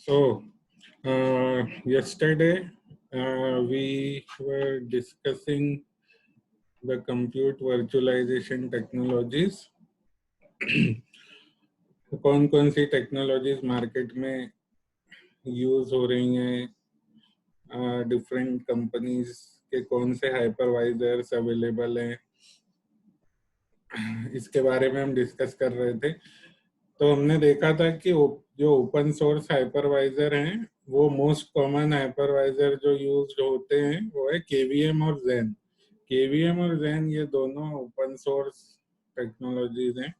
So, yesterday we were discussing the compute virtualization technologies. कौन कौन सी technologies market में use हो रही हैं, डिफरेंट कंपनीज के कौन से हाइपरवाइजर्स अवेलेबल हैं, इसके बारे में हम डिस्कस कर रहे थे। तो हमने देखा था कि जो ओपन सोर्स हाइपरवाइजर हैं वो मोस्ट कॉमन हाइपरवाइजर जो यूज होते हैं वो है केवीएम और ज़ेन। केवीएम और ज़ेन ये दोनों ओपन सोर्स टेक्नोलॉजीज हैं,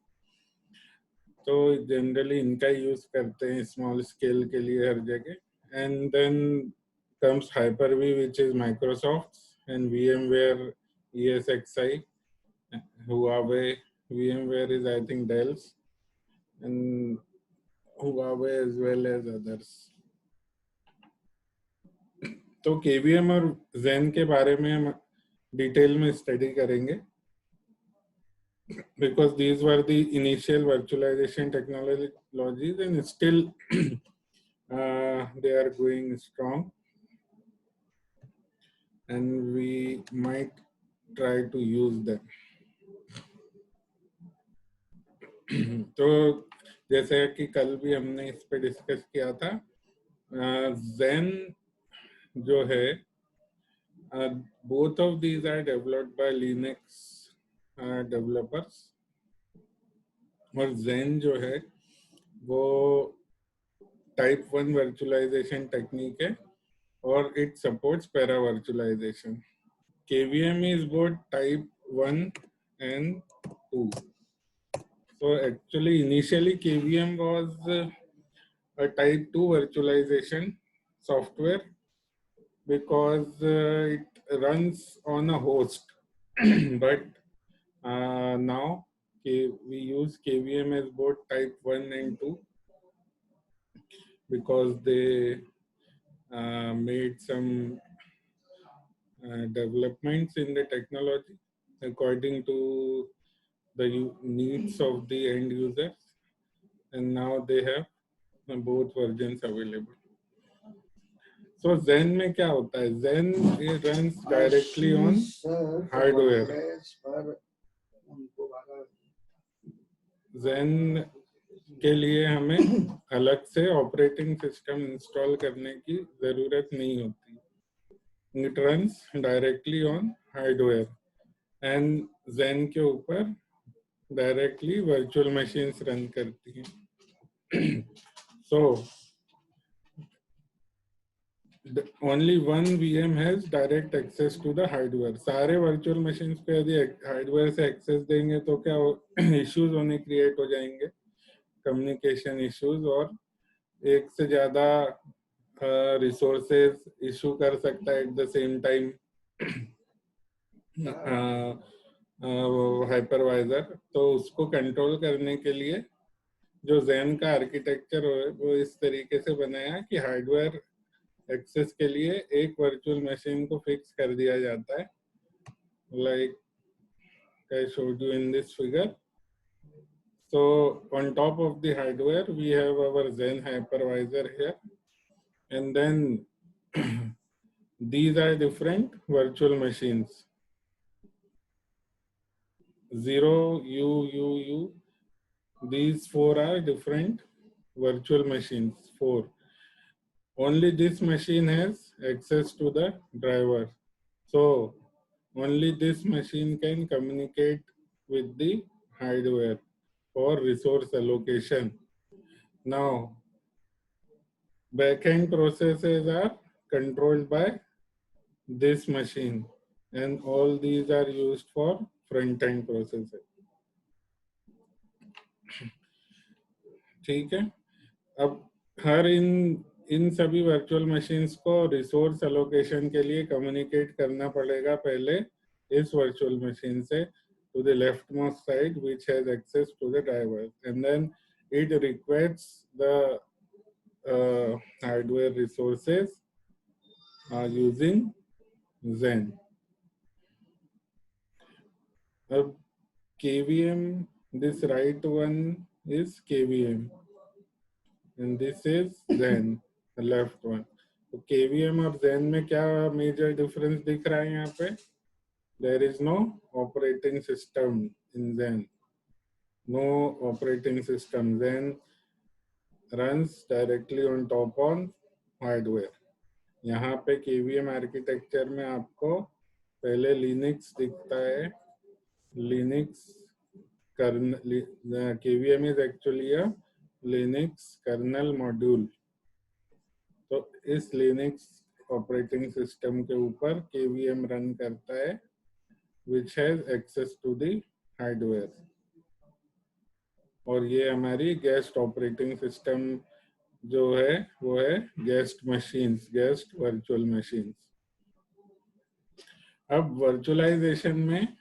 तो जनरली इनका यूज करते हैं स्मॉल स्केल के लिए हर जगह। And then comes Hyper-V which is Microsoft and VMware ESXi, Huawei, VMware is I think Dell's, and Huawei as well as others. तो KVM और Zen के बारे में हम डिटेल में स्टडी करेंगे because these were the initial virtualization technologies and still they are going strong and we might try to use them. तो जैसे कि कल भी हमने इस पे डिस्कस किया था, Zen जो है, both of these are developed by Linux developers, और Zen जो है वो टाइप 1 वर्चुअलाइजेशन टेक्निक है और it supports para virtualization. KVM is both type 1 and 2. So actually initially KVM was a type 2 virtualization software because it runs on a host. But now we use KVM as both type 1 and 2 because they made some developments in the technology according to the needs of the end users, and now they have both versions available. So Zen में क्या होता है? Zen it runs directly on hardware. Zen के लिए हमें अलग से operating system install करने की जरूरत नहीं होती. It runs directly on hardware and Zen के ऊपर directly virtual machines run करती हैं. So only one VM has direct access to the hardware. सारे virtual machines पे यदि hardware से access देंगे तो क्या issues होने create हो जाएंगे, communication issues, और एक से ज़्यादा resources issue कर सकता है at the same time hypervisor. तो उसको control करने के लिए जो Zen का architecture है वो इस तरीके से बनाया कि hardware एक्सेस के लिए एक वर्चुअल मशीन को फिक्स कर दिया जाता है, like I showed you in this figure. So on top of the hardware we have our Zen hypervisor here, and then these are different virtual machines. 0, U, U, U. These 4 are different virtual machines. 4. Only this machine has access to the driver. So only this machine can communicate with the hardware for resource allocation. Now, backend processes are controlled by this machine, and all these are used for front-end processes. ठीक है, अब हर इन सभी virtual machines को resource allocation के लिए communicate करना पड़ेगा पहले इस वर्चुअल मशीन से to the leftmost side which has access to the driver, and then it requests the hardware resources using Zen. KVM, this right one is KVM and this is Zen. Left one. तो KVM और Zen में क्या major difference दिख रहा है यहाँ पे? There is no operating system in Zen. No operating system. Zen runs directly on top on hardware. यहाँ पे KVM आर्किटेक्चर में आपको पहले लिनक्स दिखता है. Linux kernel, KVM is actually a Linux kernel module. तो इस लिनक्स ऑपरेटिंग सिस्टम के ऊपर KVM रन करता है, which has access to the hardware. और ये हमारी गेस्ट ऑपरेटिंग सिस्टम जो है वो है guest machines, guest virtual machines. अब वर्चुअलाइजेशन में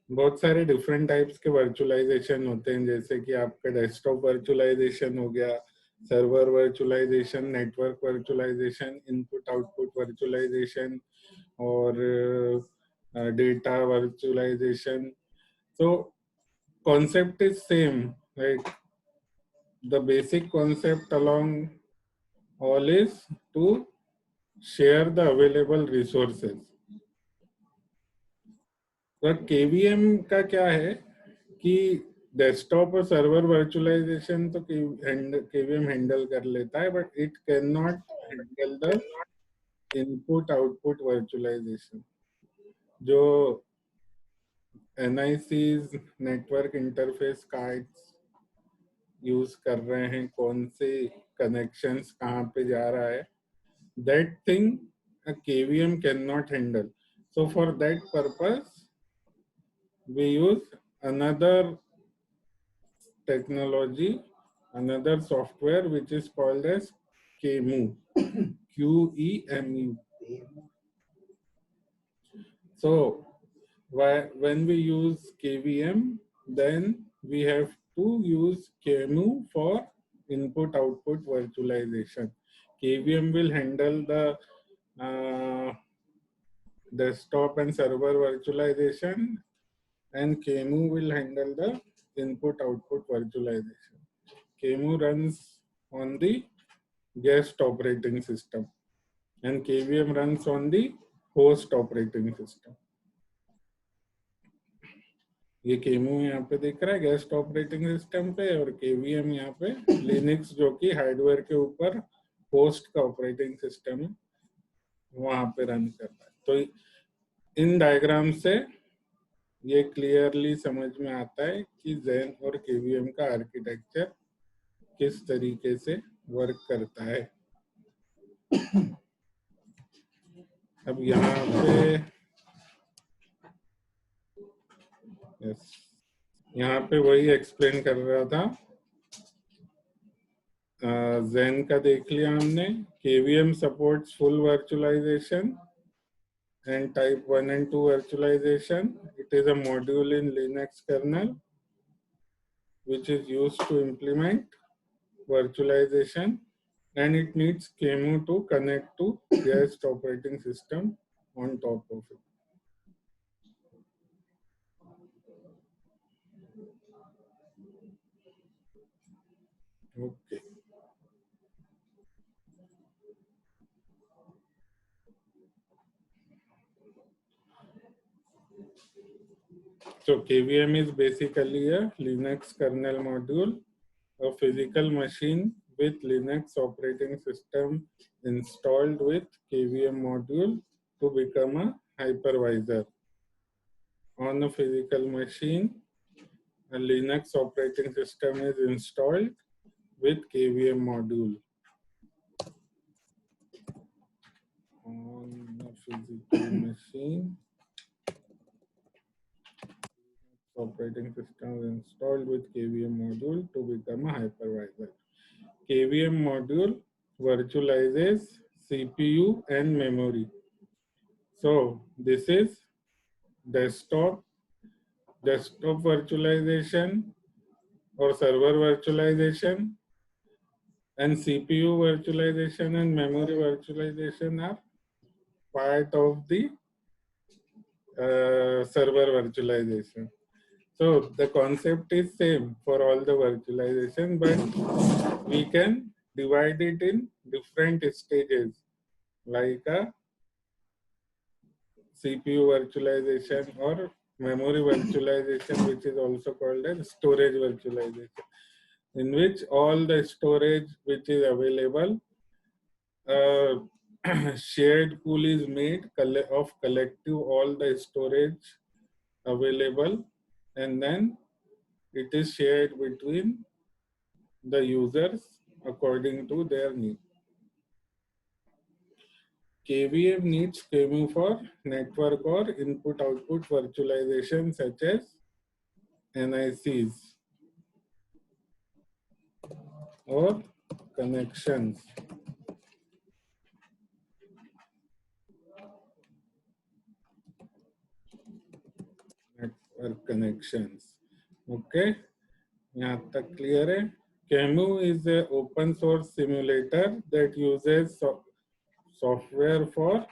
बहुत सारे डिफरेंट टाइप्स के वर्चुअलाइजेशन होते हैं, जैसे कि आपका डेस्कटॉप वर्चुअलाइजेशन हो गया, server virtualization, network virtualization, input output virtualization और डेटा वर्चुअलाइजेशन. तो concept is same, like the basic concept along all is to share the available resources. तो KVM का क्या है कि डेस्कटॉप और सर्वर वर्चुअलाइजेशन तो KVM हैंडल कर लेता है, but it can not handle the input output virtualization. जो NICs network interface cards use कर रहे हैं, कौन से कनेक्शंस कहाँ पे जा रहा है, that thing a KVM cannot handle. So for that purpose we use another technology, another software which is called as QEMU. QEMU. So when we use KVM, then we have to use QEMU for input output virtualization. KVM will handle the desktop and server virtualization, and QEMU will handle the input output virtualization. QEMU runs on the guest operating system and KVM runs on the host operating system. ये KEMU यहाँ पे दिख रहा है guest operating system पे, और KVM यहाँ पे लिनक्स जो कि हार्डवेयर के ऊपर होस्ट का ऑपरेटिंग सिस्टम है वहां पे रन कर रहा है. तो इन डायग्राम से ये क्लियरली समझ में आता है कि Zen और KVM का आर्किटेक्चर किस तरीके से वर्क करता है. अब यहाँ पे यहाँ पे वही एक्सप्लेन कर रहा था. Zen का देख लिया हमने. KVM supports full virtualization and type 1 and 2 virtualization. It is a module in Linux kernel which is used to implement virtualization, and it needs QEMU to connect to guest operating system on top of it. Okay. So KVM is basically a Linux kernel module, a physical machine with Linux operating system installed with KVM module to become a hypervisor. On a physical machine, a Linux operating system is installed with KVM module. On a physical machine, operating system is installed with KVM module to become a hypervisor. KVM module virtualizes CPU and memory. So this is desktop virtualization or server virtualization, and CPU virtualization and memory virtualization are part of the server virtualization. So the concept is same for all the virtualization, but we can divide it in different stages, like a CPU virtualization or memory virtualization, which is also called as storage virtualization, in which all the storage which is available, shared pool is made of collective all the storage available, and then it is shared between the users according to their need. KVM needs KVM for network or input-output virtualization such as NICs or connections. Network connections. Okay, यहाँ तक clear है? QEMU is an open source simulator that uses software for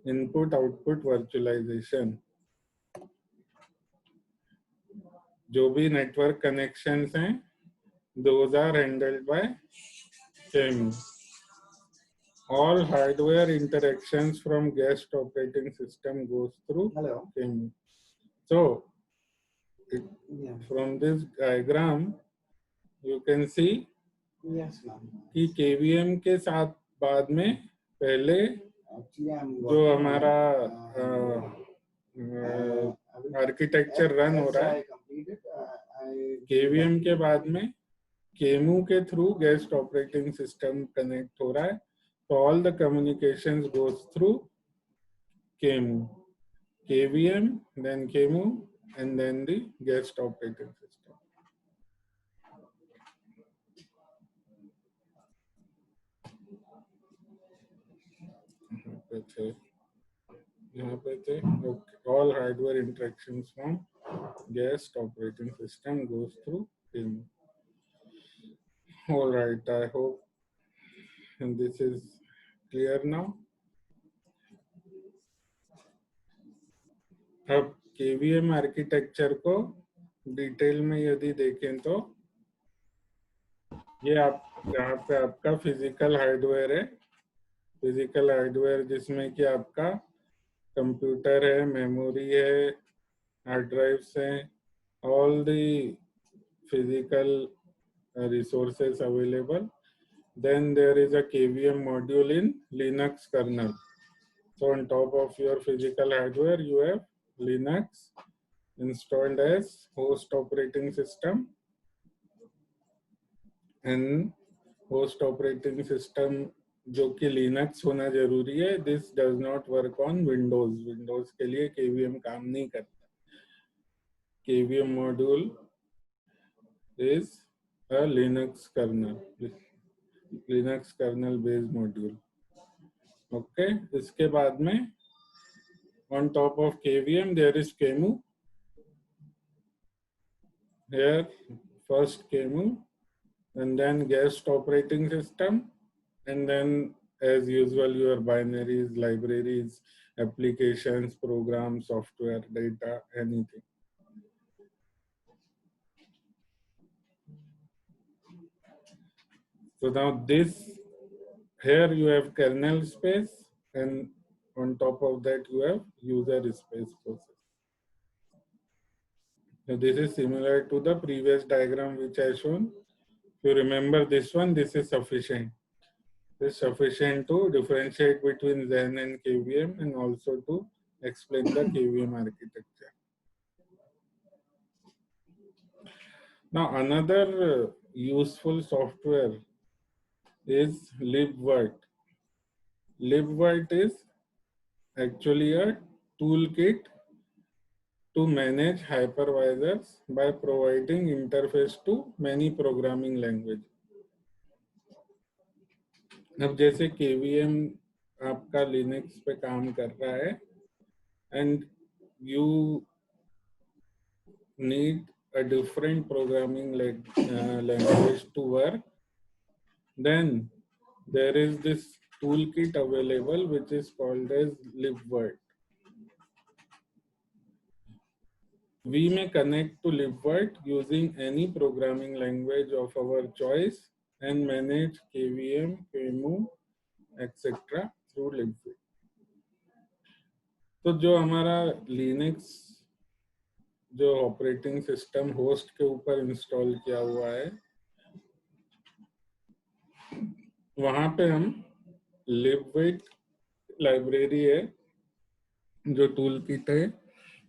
input-output virtualization. जो भी network connections हैं, those are handled by QEMU. All hardware interactions from guest operating system goes through QEMU. So, from this diagram, you can see कि KVM के साथ बाद में पहले जो हमारा आर्किटेक्चर रन हो रहा है, KVM के बाद में KEMU के through guest operating system connect हो रहा है. So all the communications goes through KEMU, KVM, then KEMU, and then the guest operating system. यहाँ पे थे. Okay. All hardware interactions from guest operating system goes through KEMU. All right, I hope and this is clear now. अब KVM architecture को detail में यदि देखें तो ये आप यहाँ पे आपका फिजिकल हार्डवेयर है. फिजिकल हार्डवेयर जिसमें कि आपका कंप्यूटर है, मेमोरी है, हार्ड ड्राइव्स हैं, all the physical resources available. Then there is a KVM module in Linux kernel. So on top of your physical hardware, you have Linux installed as host operating system, and host operating system जो कि Linux होना जरूरी है. This does not work on Windows. Windows के लिए KVM काम नहीं करता. KVM module is a Linux kernel based module. Okay, इसके बाद में on top of KVM there is KEMU. Here first KEMU, and then guest operating system, and then as usual your binaries, libraries, applications, programs, software, data, anything. So now this, here you have kernel space, and on top of that you have user space process. So this is similar to the previous diagram which I shown. If you remember this one, this is sufficient. This is sufficient to differentiate between Zen and KVM, and also to explain the KVM architecture. Now another useful software is libvirt. Libvirt is actually a toolkit to manage hypervisors by providing interface to many programming languages. अब जैसे KVM आपका Linux पे काम कर रहा है, and you need a different programming language to work, then there is this toolkit available which is called as libvirt. We may connect to libvirt using any programming language of our choice, and manage KVM, QEMU, etc. through libvirt. तो जो हमारा Linux जो operating system host के ऊपर install किया हुआ है, वहां पे हम libvirt लाइब्रेरी है जो टूल किट है,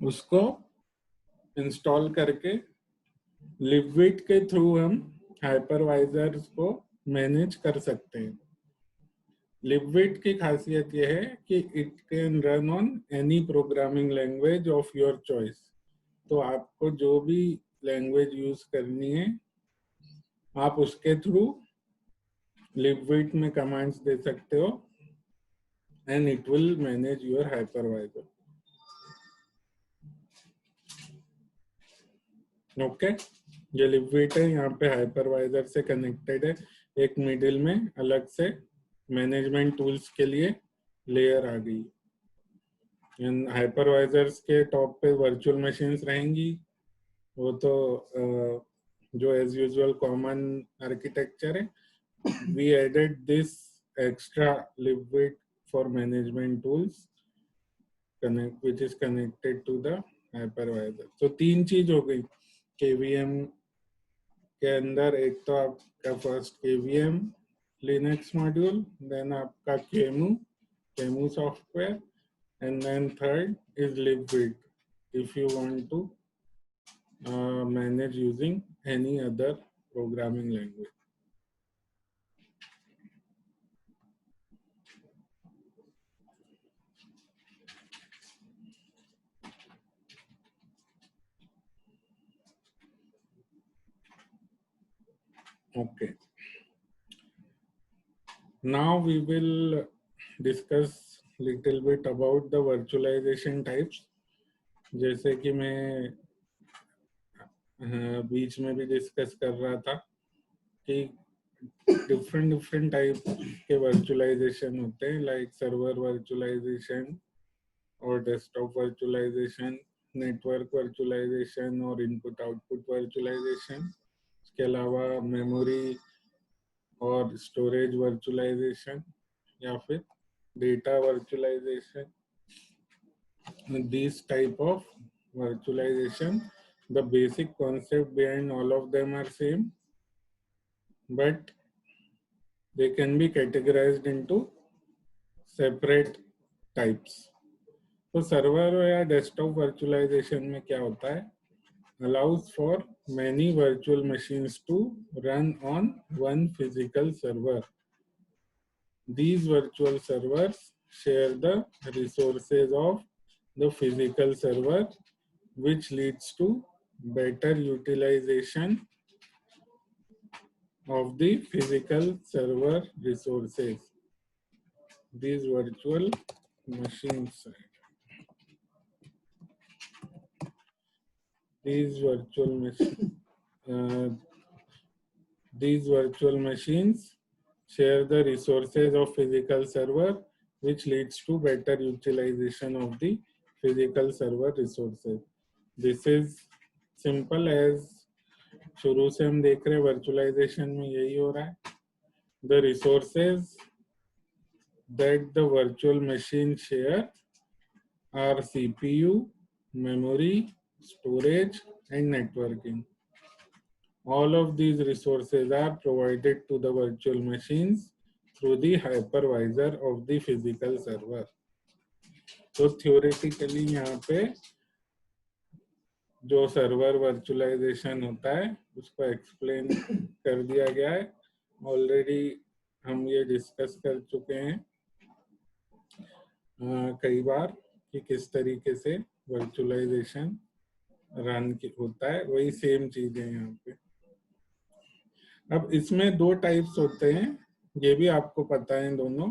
उसको इंस्टॉल करके libvirt के थ्रू हम हाइपरवाइजर्स को मैनेज कर सकते हैं। libvirt की खासियत यह है कि it can run on any programming language of your choice. तो आपको जो भी लैंग्वेज यूज करनी है, आप उसके थ्रू libvirt में कमांड्स दे सकते हो and it will manage your hypervisor. Okay, ये libvirt है, यहाँ पे हाइपरवाइजर से कनेक्टेड है। एक मिडिल में अलग से मैनेजमेंट टूल्स के लिए लेयर आ गई। हाइपरवाइजर्स के टॉप पे वर्चुअल मशीन्स रहेंगी, वो तो जो एज यूजुअल कॉमन आर्किटेक्चर है। We added this extra libvirt for management tools connect which is connected to the hypervisor. तो तीन चीज हो गई KVM के अंदर। एक तो आपका first KVM Linux module, then आपका QEMU software, and then third is libvirt if you want to manage using any other programming language. Okay, now we will discuss little bit about the virtualization types. जैसे कि मैं बीच में भी discuss कर रहा था कि डिफरेंट टाइप के वर्चुअलाइजेशन होते हैं, लाइक सर्वर वर्चुअलाइजेशन और डेस्कटॉप वर्चुअलाइजेशन, नेटवर्क वर्चुअलाइजेशन और इनपुट आउटपुट वर्चुअलाइजेशन। इसके अलावा मेमोरी और स्टोरेज वर्चुअलाइजेशन या फिर data virtualization. These type of virtualization, the basic concept behind all of them are same, but they can be categorized into separate types. तो server या desktop virtualisation में क्या होता है? Allows for many virtual machines to run on one physical server. These virtual servers share the resources of the physical server, which leads to better utilization of the physical server resources. These virtual machines. These virtual machines share the resources of physical server, which leads to better utilization of the physical server resources. This is simple as शुरू से हम देख रहे virtualisation में यही हो रहा है। The resources that the virtual machine share are CPU, memory, storage, and networking. All of these resources are provided to the virtual machines through the hypervisor of the physical server. तो theoretically यहाँ पे जो server virtualisation होता है उसको explain कर दिया गया है। ऑलरेडी हम ये डिस्कस कर चुके हैं कई बार कि किस तरीके से वर्चुअलाइजेशन रन होता है, वही सेम चीज है यहाँ पे। अब इसमें दो टाइप्स होते हैं, ये भी आपको पता है दोनों।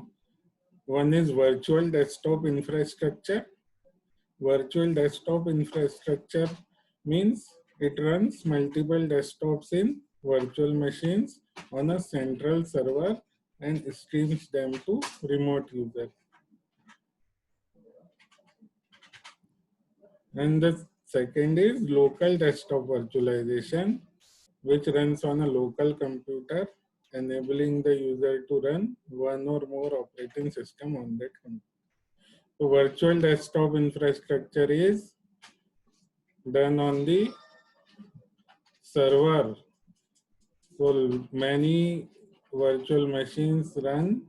One is virtual desktop infrastructure. Virtual desktop infrastructure means it runs multiple desktops in virtual machines on a central server and streams them to remote users. And the second is local desktop virtualization, which runs on a local computer enabling the user to run one or more operating system on that computer. So virtual desktop infrastructure is done on the server. So many virtual machines run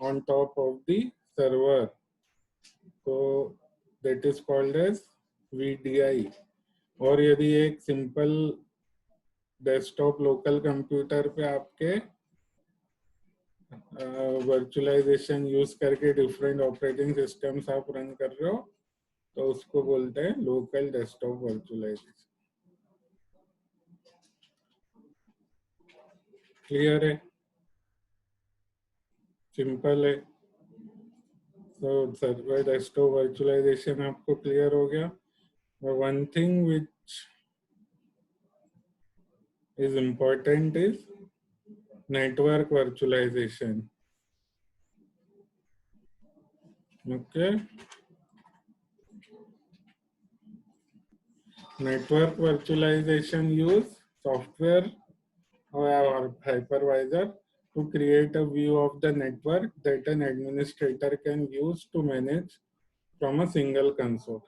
on top of the server. So that is called as VDI. और यदि एक simple desktop local computer पे आपके virtualisation use करके different operating systems आप run कर रहे हो तो उसको बोलते हैं लोकल डेस्कटॉप वर्चुअलाइजेशन. क्लियर है? सिंपल है. तो सर्वर डेस्कटॉप वर्चुअलाइजेशन आपको क्लियर हो गया. One thing which is important is network virtualization. Okay. Network virtualization use software or hypervisor to create a view of the network that an administrator can use to manage from a single console.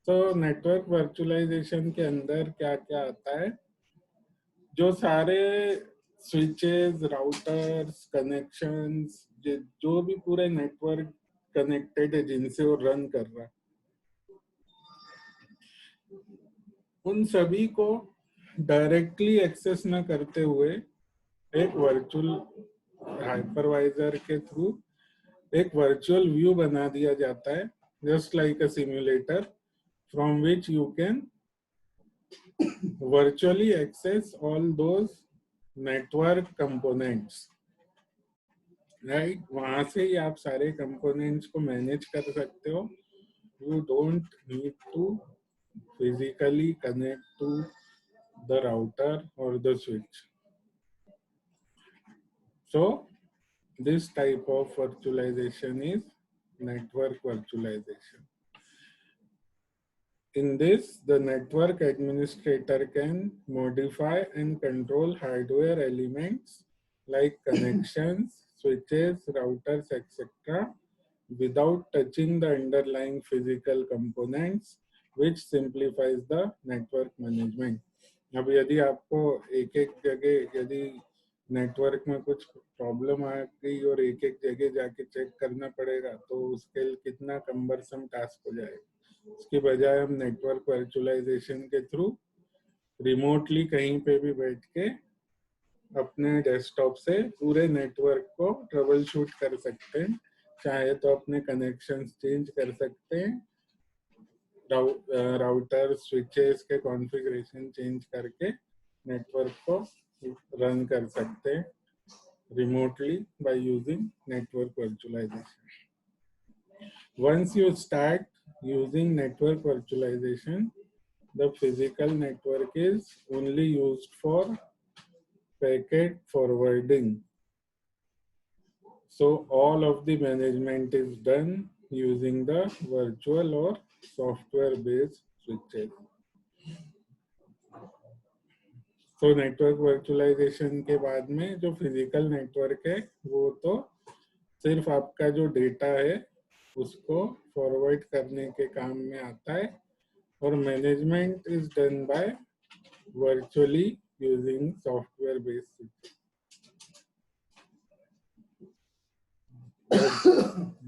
So network virtualization के अंदर क्या क्या आता है? जो सारे switches, routers, connections, जो भी पूरे नेटवर्क कनेक्टेड है जिनसे वो रन कर रहा है, उन सभी को डायरेक्टली एक्सेस न करते हुए एक वर्चुअल हाइपरवाइजर के थ्रू एक वर्चुअल व्यू बना दिया जाता है, just like a simulator, from which you can virtually access all those network components, right? वहां से ही आप सारे components को manage कर सकते हो. You don't need to physically connect to the router or the switch. So this type of virtualization is network virtualization. In this, the network administrator can modify and control hardware elements like connections, switches, routers, etc. without touching the underlying physical components, which simplifies the network management. अब यदि आपको एक एक जगह यदि network में कुछ problem आ गई और एक एक जगह जाके चेक करना पड़ेगा तो उसके लिए कितना कम्बरसम टास्क हो जाएगा. उसके बजाय हम नेटवर्क वर्चुअलाइजेशन के थ्रू रिमोटली कहीं पे भी बैठ के अपने डेस्कटॉप से पूरे नेटवर्क को ट्रबल शूट कर सकते हैं. चाहे तो अपने कनेक्शंस चेंज कर सकते हैं, राउटर स्विचेस के कॉन्फ़िगरेशन चेंज करके नेटवर्क को रन कर सकते हैं remotely by using network virtualization. Once you start using network virtualization, the physical network is only used for packet forwarding. So all of the management is done using the virtual or software-based switches. तो network virtualisation के बाद में जो physical network है वो तो सिर्फ आपका जो डेटा है उसको फॉरवर्ड करने के काम में आता है और management is done by virtually using software based.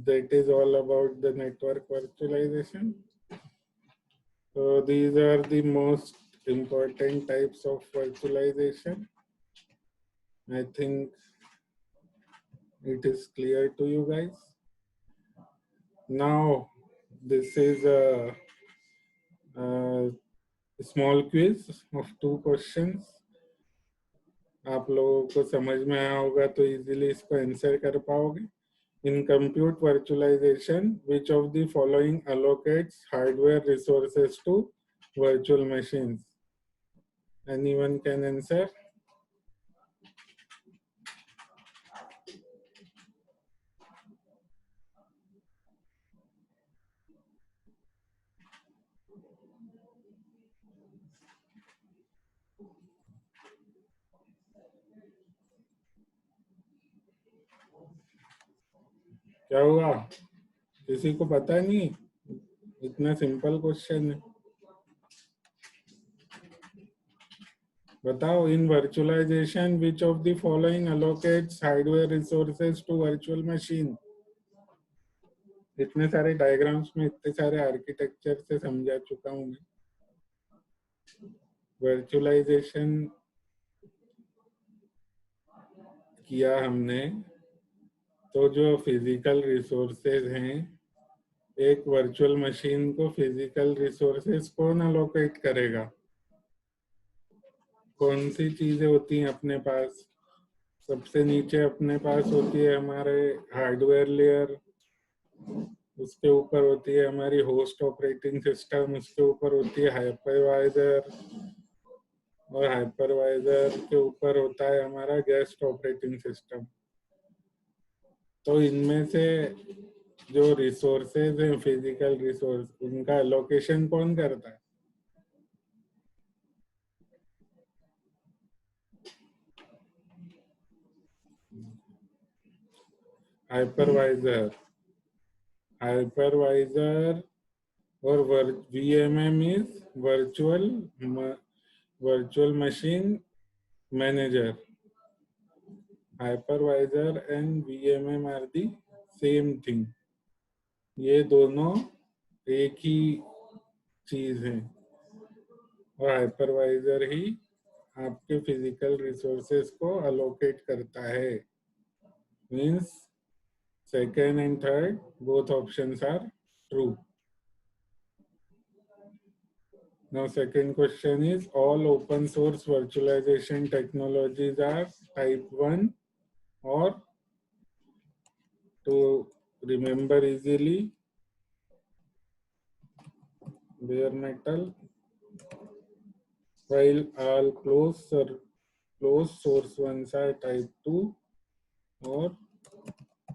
That is all about the network virtualization. So these are the most important types of virtualization. I think it is clear to you guys. Now this is a small quiz of 2 questions. आप लोगों को समझ में आया होगा तो easily इसको answer कर पाओगे. In compute virtualization, which of the following allocates hardware resources to virtual machines? Anyone can answer? क्या हुआ? किसी को पता नहीं? इतना सिंपल क्वेश्चन है। बताओ, in virtualization which of the following allocates hardware resources to virtual machine? इतने सारे डायग्राम्स में इतने सारे आर्किटेक्चर से समझा चुका हूं मैं। वर्चुअलाइजेशन किया हमने, तो जो फिजिकल रिसोर्सेज हैं, एक वर्चुअल मशीन को फिजिकल रिसोर्सेज कौन अलोकेट करेगा? कौन सी चीजें होती हैं अपने पास? सबसे नीचे अपने पास होती है हमारे हार्डवेयर लेयर, उसके ऊपर होती है हमारी होस्ट ऑपरेटिंग सिस्टम, उसके ऊपर होती है हाइपरवाइजर, और हाइपरवाइजर के ऊपर होता है हमारा गेस्ट ऑपरेटिंग सिस्टम। तो इनमें से जो रिसोर्सेज हैं, फिजिकल रिसोर्स, उनका एलोकेशन कौन करता है? हाइपरवाइजर। हाइपरवाइजर और VMM is virtual machine manager. Hypervisor and VMM are the same thing. ये दोनों एक ही चीज है, और हाइपरवाइजर ही आपके फिजिकल रिसोर्सेज को अलोकेट करता है। Means second and third both options are true. Now second question is, all open source virtualization technologies are type 1, or to remember easily, bare metal, while all closed source ones are type 2 or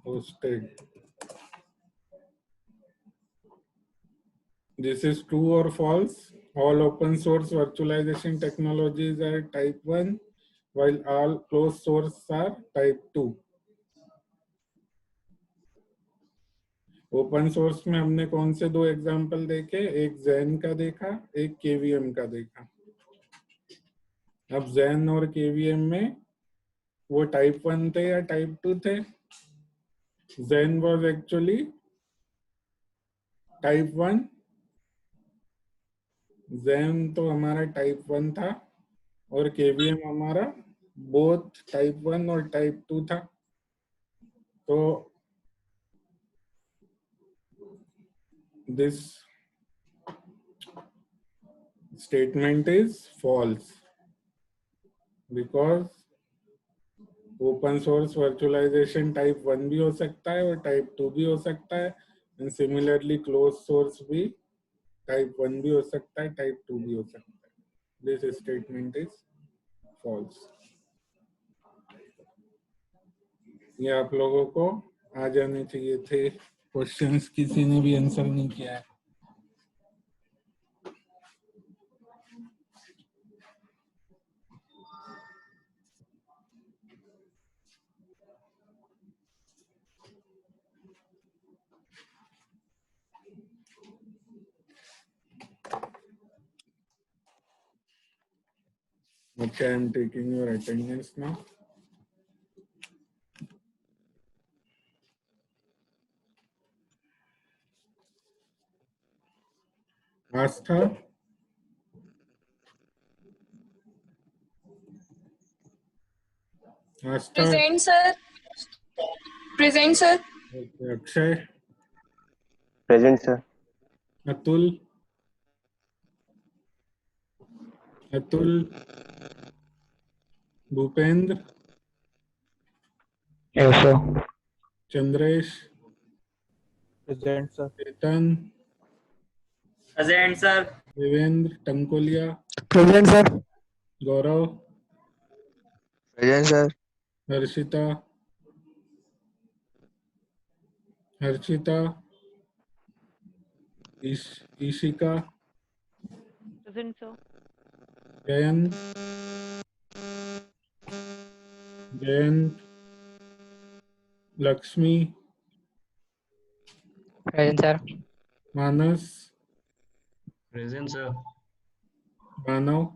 hosted. This is true or false? All open source virtualization technologies are type 1, while all closed source are type 2. Open source में हमने कौन से दो example देखे? एक जैन का देखा, एक केवीएम का देखा। अब जैन और केवीएम में वो टाइप 1 थे या टाइप 2 थे? Jain was actually type 1। Jain तो हमारा टाइप 1 था, और केवीएम हमारा बोथ टाइप 1 और टाइप 2 था। तो this statement is false, because open source virtualization type 1 भी हो सकता है और टाइप 2 भी हो सकता है, एंड सिमिलरली क्लोज सोर्स भी टाइप 1 भी हो सकता है, टाइप 2 भी हो सकता है। This statement is false. ये आप लोगों को आ जाने चाहिए थे क्वेश्चंस, किसी ने भी आंसर नहीं किया है। Okay, I am taking your attendance now. Aastha, Aastha, Present, sir. Present, sir. Akshay, Present, sir. Atul, Atul, Bhupendra, Yes, sir. Chandresh, Present, sir. Chetan, Present, sir. Devendra, टंकोलिया, Present, sir. Gaurav, Present, sir. Harshita, Harshita, Ishika, Present, sir. Jayant, Jayant, Lakshmi, Present, sir. Manas, Present, sir. Manav,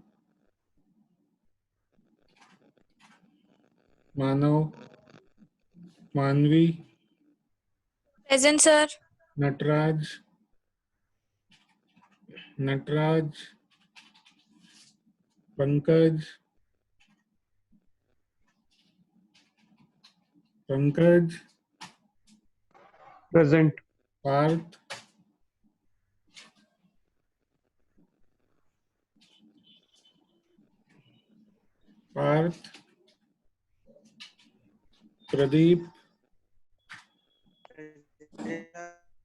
Manav, Manvi, Present, sir. Natraj, Natraj, Pankaj, Pankaj, Present. Parth, Parth, Pradeep,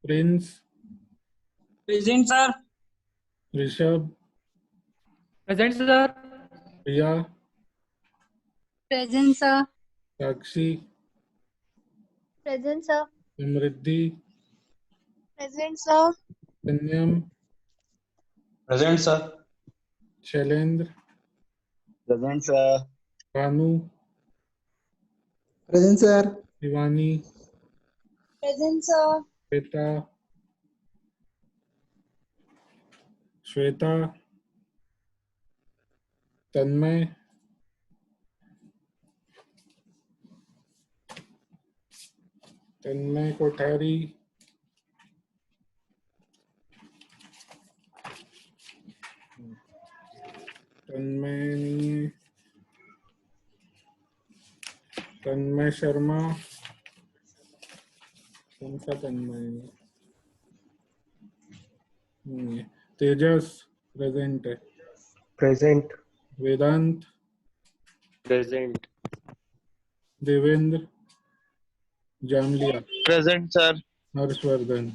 Prince, Present, sir. Rishabh, Present, sir. Priya, Present, sir. Sakshi, Present, sir. Samriddhi, Present, sir. Kanyam, Present, sir. Shailendra, Present, sir. Banu, Present, sir. Shivani, Present, sir. Shweta, Shweta, Tanmay, Tanmay Kothari, तन्मय नहीं है, तन्मय शर्मा, कौन सा तन्मय नहीं है, Tejas present है, Present. Vedant, Present. Devendra, Jamliya, Present, sir. Harshvardhan.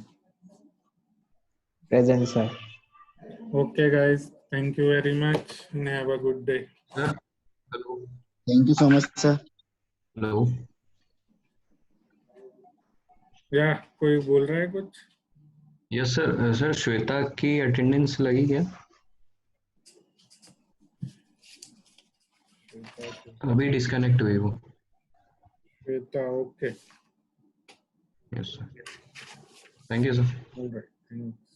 Present, sir. Okay guys, thank you very much and have a good day. Sir. Hello. Thank you so much, sir. Hello. या कोई बोल रहा है कुछ? Yes sir. सर श्वेता की अटेंडेंस लगी क्या? अभी डिस्कनेक्ट हुई वो. Shweta, okay. Yes sir. Thank you sir. Alright, thanks.